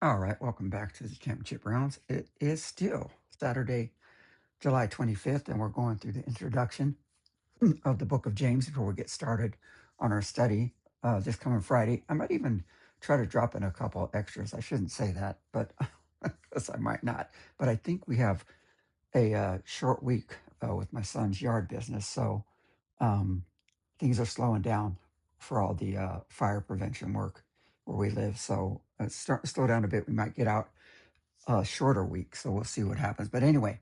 All right, welcome back to the championship rounds. It is still Saturday, July 25th, and we're going through the introduction of the book of James before we get started on our study this coming Friday. I might even try to drop in a couple extras. I shouldn't say that, but because I might not. But I think we have a short week with my son's yard business, so um, things are slowing down for all the fire prevention work where we live. So start slow down a bit. We might get out a shorter week, so we'll see what happens. But anyway,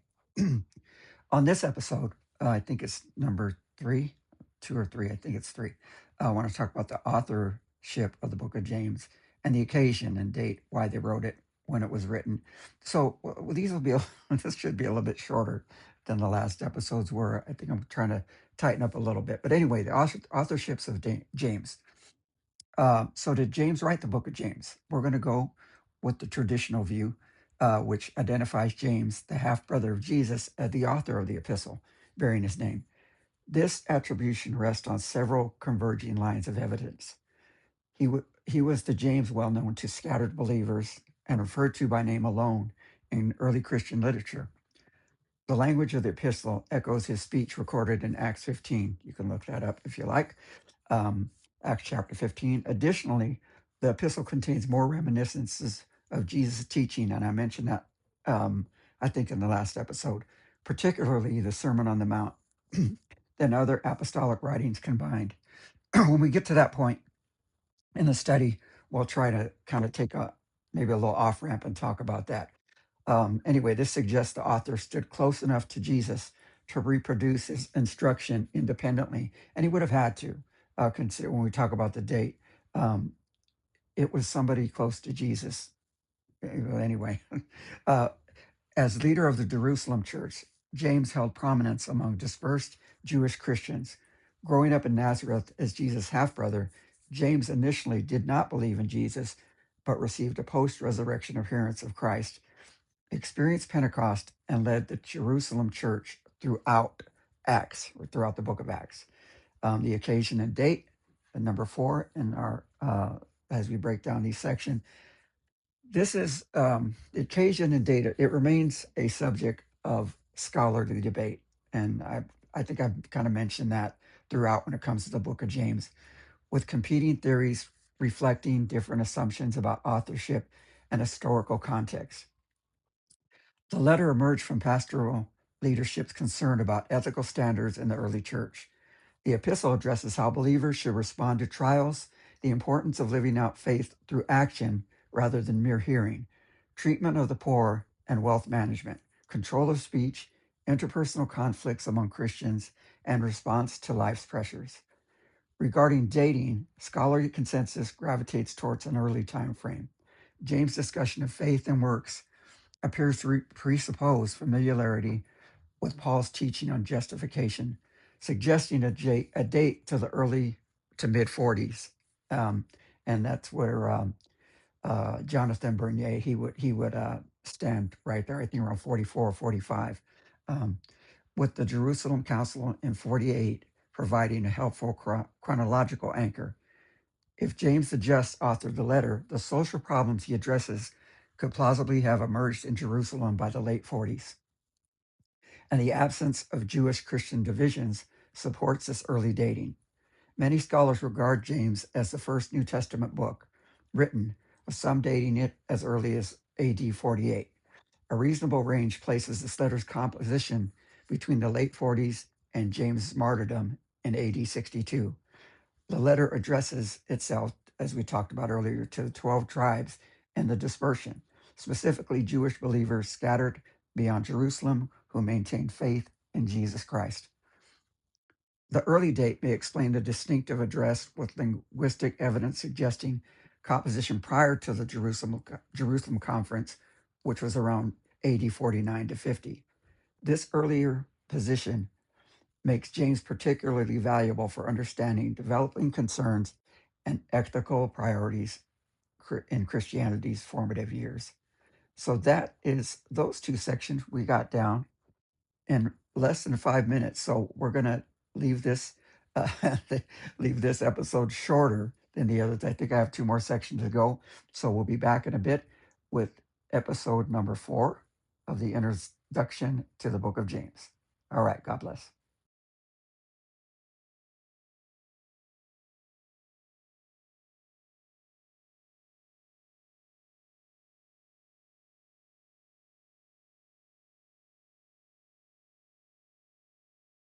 on this episode, I think it's number three, two or three. I think it's three. I want to talk about the authorship of the book of James and the occasion and date why they wrote it, when it was written. So these will be this should be a little bit shorter than the last episodes were. I think I'm trying to tighten up a little bit. But anyway, the authorships of James. So did James write the book of James? We're going to go with the traditional view, which identifies James, the half brother of Jesus, as the author of the epistle, bearing his name. This attribution rests on several converging lines of evidence. He was to James well known to scattered believers and referred to by name alone in early Christian literature. The language of the epistle echoes his speech recorded in Acts 15. You can look that up if you like. Um, Acts chapter 15. Additionally, the epistle contains more reminiscences of Jesus' teaching, and I mentioned that, I think, in the last episode, particularly the Sermon on the Mount, than other apostolic writings combined. When we get to that point in the study, we'll try to kind of take maybe a little off ramp and talk about that. Anyway, this suggests the author stood close enough to Jesus to reproduce his instruction independently, and he would have had to consider when we talk about the date. Um, it was somebody close to Jesus. Anyway, uh, as leader of the Jerusalem church, James held prominence among dispersed Jewish Christians. Growing up in Nazareth as Jesus' half brother, James initially did not believe in Jesus, but received a post resurrection appearance of Christ, experienced Pentecost, and led the Jerusalem church throughout Acts, or throughout the book of Acts. The occasion and date, number 4 in our as we break down these sections. This is the occasion and date. It remains a subject of scholarly debate, and I think I've kind of mentioned that throughout when it comes to the book of James, with competing theories reflecting different assumptions about authorship and historical context. The letter emerged from pastoral leadership's concern about ethical standards in the early church. The epistle addresses how believers should respond to trials, the importance of living out faith through action rather than mere hearing, treatment of the poor and wealth management, control of speech, interpersonal conflicts among Christians, and response to life's pressures. Regarding dating, scholarly consensus gravitates towards an early time frame. James' discussion of faith and works appears to presuppose familiarity with Paul's teaching on justification, suggesting a date to the early to mid 40s, and that's where Jonathan Bernier he would stand right there. I think around 44 or 45, um, with the Jerusalem Council in 48 providing a helpful chronological anchor. If James the Just authored the letter, the social problems he addresses could plausibly have emerged in Jerusalem by the late 40s, and the absence of Jewish Christian divisions supports this early dating. Many scholars regard James as the first New Testament book written, with some dating it as early as AD 48. A reasonable range places this letter's composition between the late 40s and James' martyrdom in AD 62. The letter addresses itself, as we talked about earlier, to the 12 tribes and the dispersion, specifically Jewish believers scattered beyond Jerusalem who maintained faith in Jesus Christ. The early date may explain the distinctive address, with linguistic evidence suggesting composition prior to the Jerusalem conference, which was around AD 49 to 50. This earlier position makes James particularly valuable for understanding developing concerns and ethical priorities in Christianity's formative years. So that is those two sections we got down in less than 5 minutes. So we're going to leave this leave this episode shorter than the others. I think I have two more sections to go, so we'll be back in a bit. with episode number 4 of the introduction to the book of James. All right, God bless.